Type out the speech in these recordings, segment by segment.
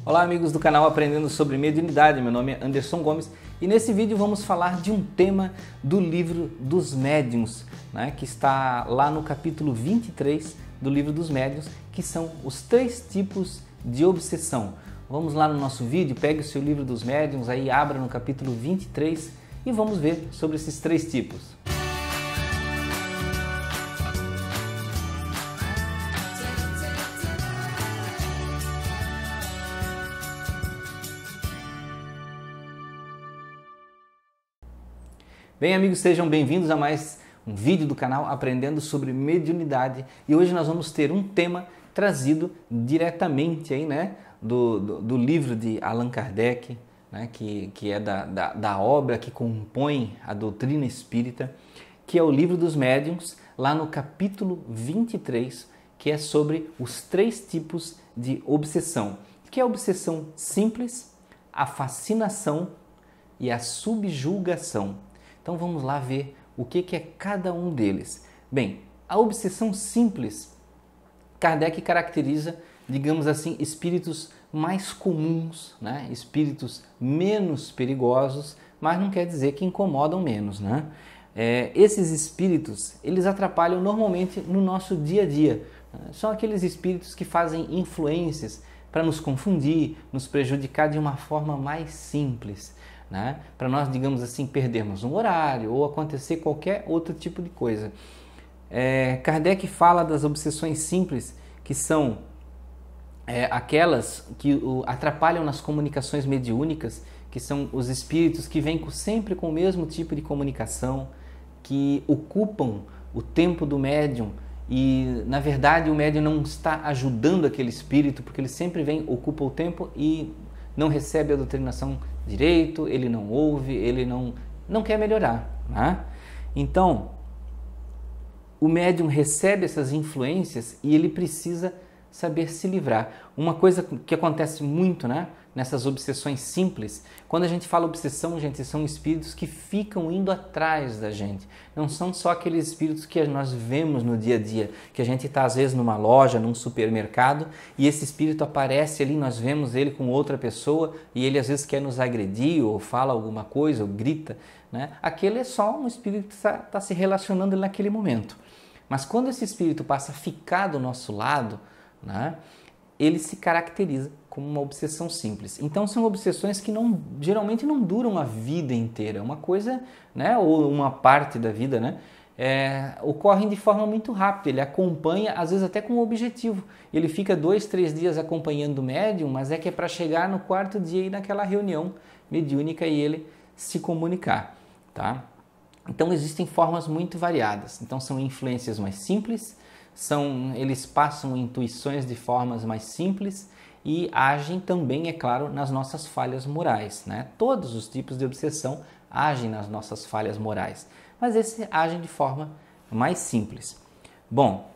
Olá amigos do canal Aprendendo sobre Mediunidade, meu nome é Anderson Gomes e nesse vídeo vamos falar de um tema do livro dos médiuns, né, que está lá no capítulo 23 do livro dos médiuns, que são os 3 tipos de obsessão. Vamos lá no nosso vídeo, pegue o seu livro dos médiuns, aí abra no capítulo 23 e vamos ver sobre esses 3 tipos. Bem amigos, sejam bem-vindos a mais um vídeo do canal Aprendendo sobre Mediunidade e hoje nós vamos ter um tema trazido diretamente aí, né, do livro de Allan Kardec, né, que é da obra que compõe a doutrina espírita, que é o livro dos médiuns, lá no capítulo 23, que é sobre os 3 tipos de obsessão, que é a obsessão simples, a fascinação e a subjugação. Então vamos lá ver o que é cada um deles. Bem, a obsessão simples, Kardec caracteriza, digamos assim, espíritos mais comuns, né? Espíritos menos perigosos, mas não quer dizer que incomodam menos, né? Esses espíritos, eles atrapalham normalmente no nosso dia a dia. Né? São aqueles espíritos que fazem influências para nos confundir, nos prejudicar de uma forma mais simples. Né? Para nós, digamos assim, perdermos um horário ou acontecer qualquer outro tipo de coisa. Kardec fala das obsessões simples, que são aquelas que atrapalham nas comunicações mediúnicas, que são os espíritos que vêm sempre com o mesmo tipo de comunicação, que ocupam o tempo do médium e, na verdade, o médium não está ajudando aquele espírito, porque ele sempre vem, ocupa o tempo e não recebe a doutrinação direito, ele não ouve, ele não quer melhorar. Né? Então, o médium recebe essas influências e ele precisa saber se livrar. Uma coisa que acontece muito, né, nessas obsessões simples, quando a gente fala obsessão, gente, são espíritos que ficam indo atrás da gente. Não são só aqueles espíritos que nós vemos no dia a dia, que a gente está às vezes numa loja, num supermercado, e esse espírito aparece ali, nós vemos ele com outra pessoa, e ele às vezes quer nos agredir, ou fala alguma coisa, ou grita. Né? Aquele é só um espírito que está se relacionando naquele momento. Mas quando esse espírito passa a ficar do nosso lado, né, ele se caracteriza como uma obsessão simples. Então são obsessões que geralmente não duram a vida inteira, uma coisa, né, ou uma parte da vida, né, ocorrem de forma muito rápida, ele acompanha, às vezes até com um objetivo, ele fica 2, 3 dias acompanhando o médium, mas é para chegar no 4º dia e naquela reunião mediúnica e ele se comunicar, tá? Então existem formas muito variadas, então são influências mais simples, eles passam intuições de formas mais simples e agem também, é claro, nas nossas falhas morais. Né? Todos os tipos de obsessão agem nas nossas falhas morais, mas esse agem de forma mais simples. Bom,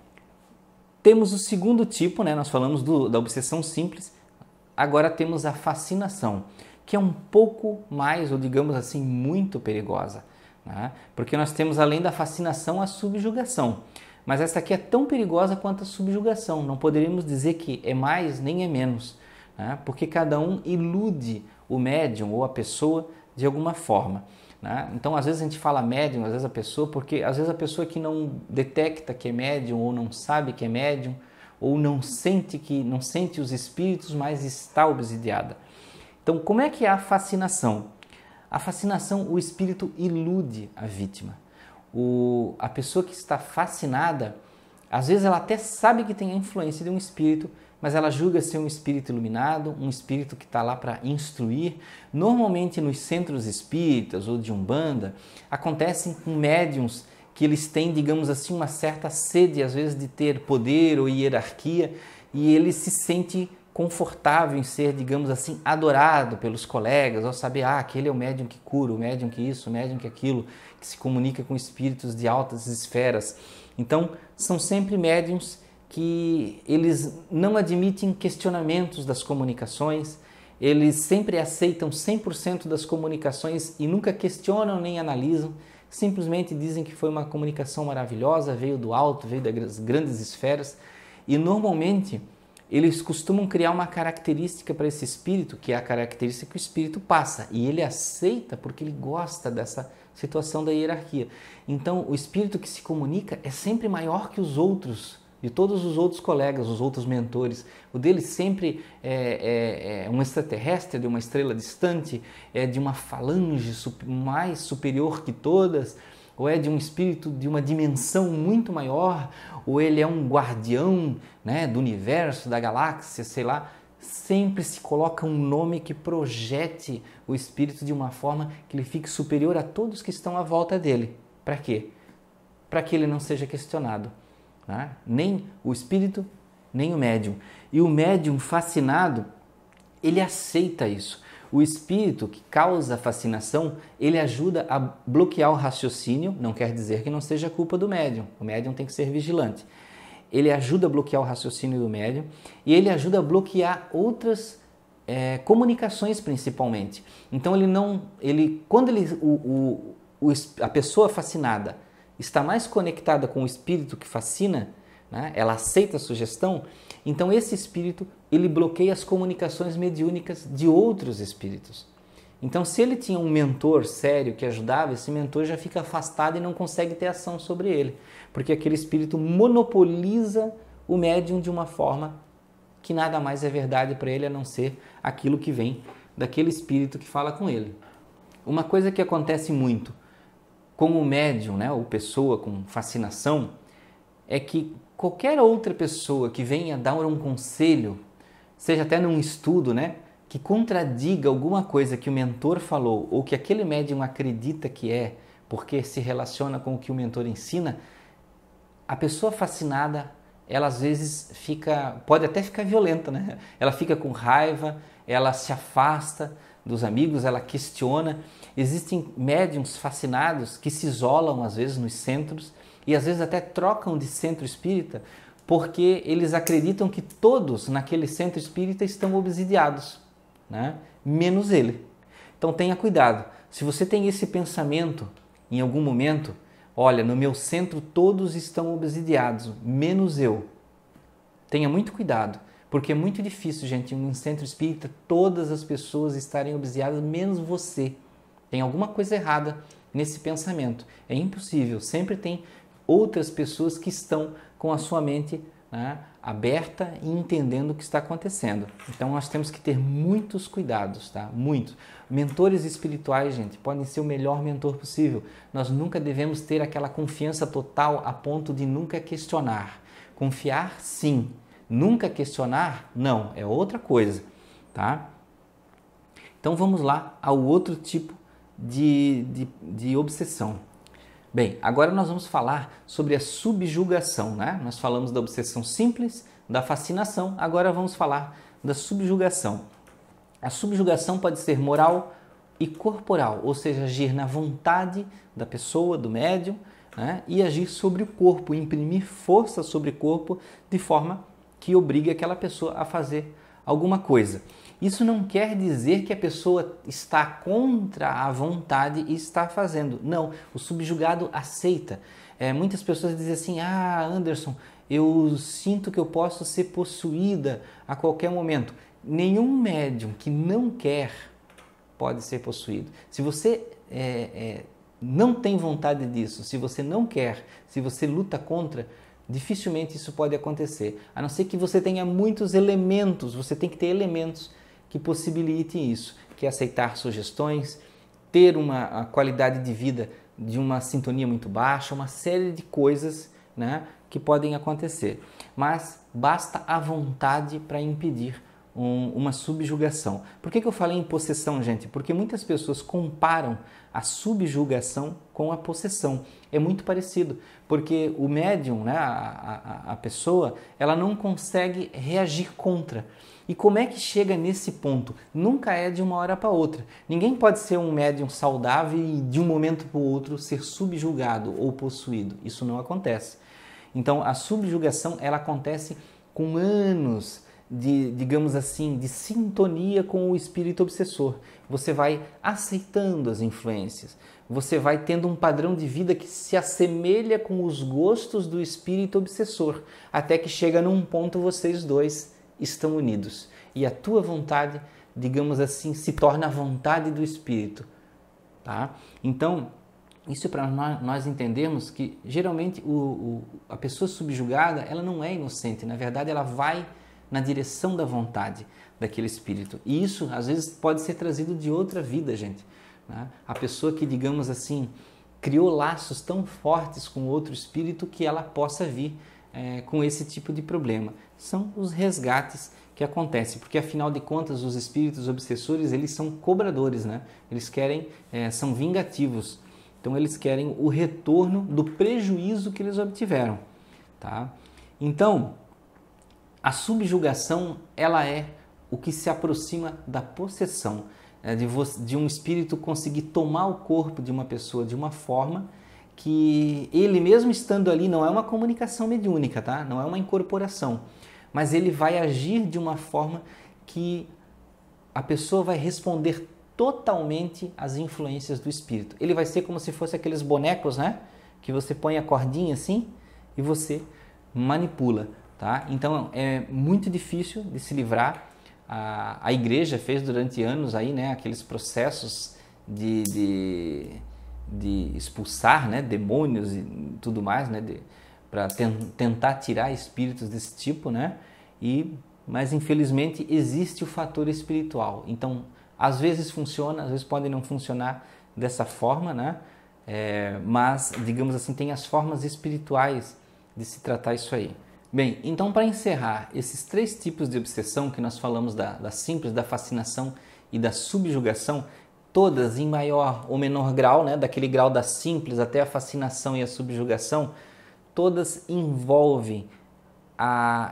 temos o segundo tipo, né? Nós falamos da obsessão simples, agora temos a fascinação, que é um pouco mais, ou digamos assim, muito perigosa. Né? Porque nós temos, além da fascinação, a subjugação. Mas essa aqui é tão perigosa quanto a subjugação. Não poderíamos dizer que é mais nem é menos, né? Porque cada um ilude o médium ou a pessoa de alguma forma. Né? Então, às vezes a gente fala médium, às vezes a pessoa, porque às vezes a pessoa que não detecta que é médium ou não sabe que é médium ou não sente os espíritos, mas está obsidiada. Então, como é que é a fascinação? A fascinação, o espírito ilude a vítima. A pessoa que está fascinada, às vezes ela até sabe que tem a influência de um espírito, mas ela julga ser um espírito iluminado, um espírito que está lá para instruir. Normalmente nos centros espíritas ou de Umbanda, acontecem com médiuns que eles têm, digamos assim, uma certa sede, às vezes, de ter poder ou hierarquia, e ele se sente confortável em ser, digamos assim, adorado pelos colegas, ao saber, aquele é o médium que cura, o médium que isso, o médium que aquilo, que se comunica com espíritos de altas esferas. Então, são sempre médiums que eles não admitem questionamentos das comunicações, eles sempre aceitam 100% das comunicações e nunca questionam nem analisam, simplesmente dizem que foi uma comunicação maravilhosa, veio do alto, veio das grandes esferas, e normalmente eles costumam criar uma característica para esse espírito, que é a característica que o espírito passa, e ele aceita porque ele gosta dessa situação da hierarquia. Então, o espírito que se comunica é sempre maior que os outros, de todos os outros colegas, os outros mentores. O dele sempre é um extraterrestre, de uma estrela distante, é de uma falange mais superior que todas, ou é de um espírito de uma dimensão muito maior, ou ele é um guardião, né, do universo, da galáxia, sei lá. Sempre se coloca um nome que projete o espírito de uma forma que ele fique superior a todos que estão à volta dele. Para quê? Para que ele não seja questionado, né? Nem o espírito, nem o médium. E o médium fascinado, ele aceita isso. O espírito que causa fascinação, ele ajuda a bloquear o raciocínio, não quer dizer que não seja culpa do médium. O médium tem que ser vigilante. Ele ajuda a bloquear o raciocínio do médium e ele ajuda a bloquear outras comunicações, principalmente. Então, quando a pessoa fascinada está mais conectada com o espírito que fascina, né, ela aceita a sugestão, então esse espírito ele bloqueia as comunicações mediúnicas de outros espíritos. Então, se ele tinha um mentor sério que ajudava, esse mentor já fica afastado e não consegue ter ação sobre ele, porque aquele espírito monopoliza o médium de uma forma que nada mais é verdade para ele a não ser aquilo que vem daquele espírito que fala com ele. Uma coisa que acontece muito com o médium, né, ou pessoa com fascinação, é que qualquer outra pessoa que venha dar um conselho, seja até num estudo, né, que contradiga alguma coisa que o mentor falou ou que aquele médium acredita que é, porque se relaciona com o que o mentor ensina, a pessoa fascinada, ela às vezes pode até ficar violenta, né? Ela fica com raiva, ela se afasta dos amigos, ela questiona. Existem médiums fascinados que se isolam às vezes nos centros e às vezes até trocam de centro espírita porque eles acreditam que todos naquele centro espírita estão obsidiados, né? Menos ele. Então tenha cuidado. Se você tem esse pensamento em algum momento, olha, no meu centro todos estão obsidiados, menos eu. Tenha muito cuidado, porque é muito difícil, gente, em um centro espírita todas as pessoas estarem obsidiadas, menos você. Tem alguma coisa errada nesse pensamento. É impossível. Sempre tem outras pessoas que estão com a sua mente, né, aberta e entendendo o que está acontecendo. Então nós temos que ter muitos cuidados, tá? Muitos. Mentores espirituais, gente, podem ser o melhor mentor possível. Nós nunca devemos ter aquela confiança total a ponto de nunca questionar. Confiar, sim. Nunca questionar, não. É outra coisa, tá? Então vamos lá ao outro tipo de obsessão. Bem, agora nós vamos falar sobre a subjugação, né? Nós falamos da obsessão simples, da fascinação, agora vamos falar da subjugação. A subjugação pode ser moral e corporal, ou seja, agir na vontade da pessoa, do médium, né? E agir sobre o corpo, imprimir força sobre o corpo de forma que obrigue aquela pessoa a fazer alguma coisa. Isso não quer dizer que a pessoa está contra a vontade e está fazendo. Não, o subjugado aceita. Muitas pessoas dizem assim, Anderson, eu sinto que eu posso ser possuída a qualquer momento. Nenhum médium que não quer pode ser possuído. Se você não tem vontade disso, se você não quer, se você luta contra, dificilmente isso pode acontecer. A não ser que você tenha muitos elementos, você tem que ter elementos que possibilitem isso, que é aceitar sugestões, ter uma qualidade de vida de uma sintonia muito baixa, uma série de coisas, né, que podem acontecer. Mas basta a vontade para impedir uma subjugação. Por que eu falei em possessão, gente? Porque muitas pessoas comparam a subjugação com a possessão. É muito parecido, porque o médium, né, a pessoa, ela não consegue reagir contra. E como é que chega nesse ponto? Nunca é de uma hora para outra. Ninguém pode ser um médium saudável e de um momento para o outro ser subjugado ou possuído. Isso não acontece. Então a subjugação ela acontece com anos digamos assim, de sintonia com o espírito obsessor. Você vai aceitando as influências, você vai tendo um padrão de vida que se assemelha com os gostos do espírito obsessor, até que chega num ponto vocês dois estão unidos e a tua vontade, digamos assim, se torna a vontade do Espírito, tá? Então, isso é para nós entendermos que geralmente a pessoa subjugada, ela não é inocente, na verdade ela vai na direção da vontade daquele Espírito. E isso às vezes pode ser trazido de outra vida, gente, né? A pessoa que, digamos assim, criou laços tão fortes com outro espírito que ela possa vir com esse tipo de problema. São os resgates que acontecem, porque afinal de contas os espíritos obsessores, eles são cobradores, né? Eles querem, são vingativos, então eles querem o retorno do prejuízo que eles obtiveram, tá? Então, a subjugação, ela é o que se aproxima da possessão, de um espírito conseguir tomar o corpo de uma pessoa de uma forma que ele mesmo estando ali, não é uma comunicação mediúnica, tá? Não é uma incorporação, mas ele vai agir de uma forma que a pessoa vai responder totalmente às influências do espírito. Ele vai ser como se fosse aqueles bonecos, né? Que você põe a cordinha assim e você manipula, tá? Então é muito difícil de se livrar. A igreja fez durante anos aí, né, aqueles processos de expulsar, né, demônios e tudo mais, né, para tentar tirar espíritos desse tipo, né? Mas infelizmente existe o fator espiritual. Então, às vezes funciona, às vezes pode não funcionar dessa forma, né? Mas, digamos assim, tem as formas espirituais de se tratar isso aí. Bem, então para encerrar, esses 3 tipos de obsessão que nós falamos, da simples, da fascinação e da subjugação, todas em maior ou menor grau, né, daquele grau da simples até a fascinação e a subjugação, todas envolvem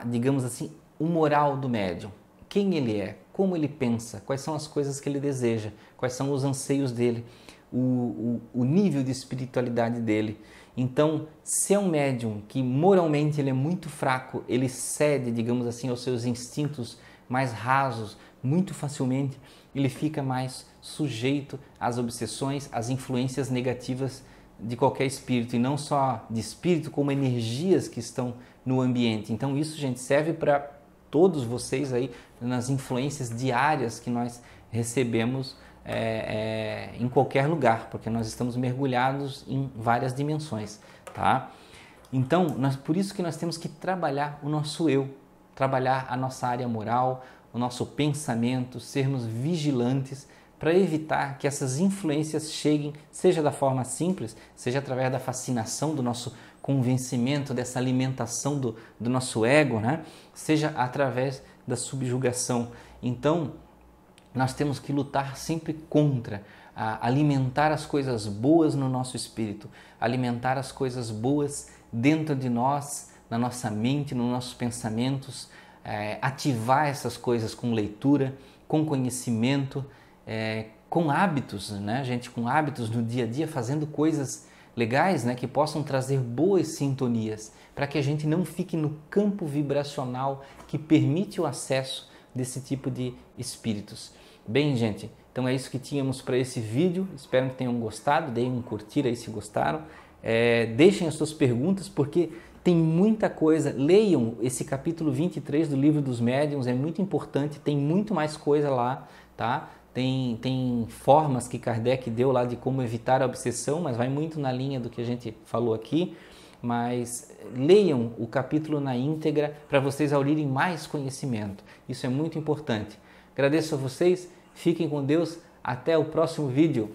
digamos assim, o moral do médium. Quem ele é, como ele pensa, quais são as coisas que ele deseja, quais são os anseios dele, o nível de espiritualidade dele. Então, se é um médium que moralmente ele é muito fraco, ele cede, digamos assim, aos seus instintos mais rasos, muito facilmente, ele fica mais sujeito às obsessões, às influências negativas de qualquer espírito, e não só de espírito, como energias que estão no ambiente. Então isso, gente, serve para todos vocês aí, nas influências diárias que nós recebemos em qualquer lugar, porque nós estamos mergulhados em várias dimensões, tá? Então, por isso que nós temos que trabalhar o nosso eu, trabalhar a nossa área moral, o nosso pensamento, sermos vigilantes para evitar que essas influências cheguem, seja da forma simples, seja através da fascinação do nosso convencimento, dessa alimentação do nosso ego, né? Seja através da subjugação. Então, nós temos que lutar sempre contra, alimentar as coisas boas no nosso espírito, alimentar as coisas boas dentro de nós, na nossa mente, nos nossos pensamentos, ativar essas coisas com leitura, com conhecimento, com hábitos, né, gente? Com hábitos no dia a dia, fazendo coisas legais, né, que possam trazer boas sintonias, para que a gente não fique no campo vibracional que permite o acesso desse tipo de espíritos. Bem, gente, então é isso que tínhamos para esse vídeo. Espero que tenham gostado. Deem um curtir aí se gostaram. Deixem as suas perguntas, porque tem muita coisa. Leiam esse capítulo 23 do Livro dos Médiuns, é muito importante. Tem muito mais coisa lá, tá? Tem formas que Kardec deu lá de como evitar a obsessão, mas vai muito na linha do que a gente falou aqui. Mas leiam o capítulo na íntegra para vocês aurirem mais conhecimento. Isso é muito importante. Agradeço a vocês, fiquem com Deus, até o próximo vídeo.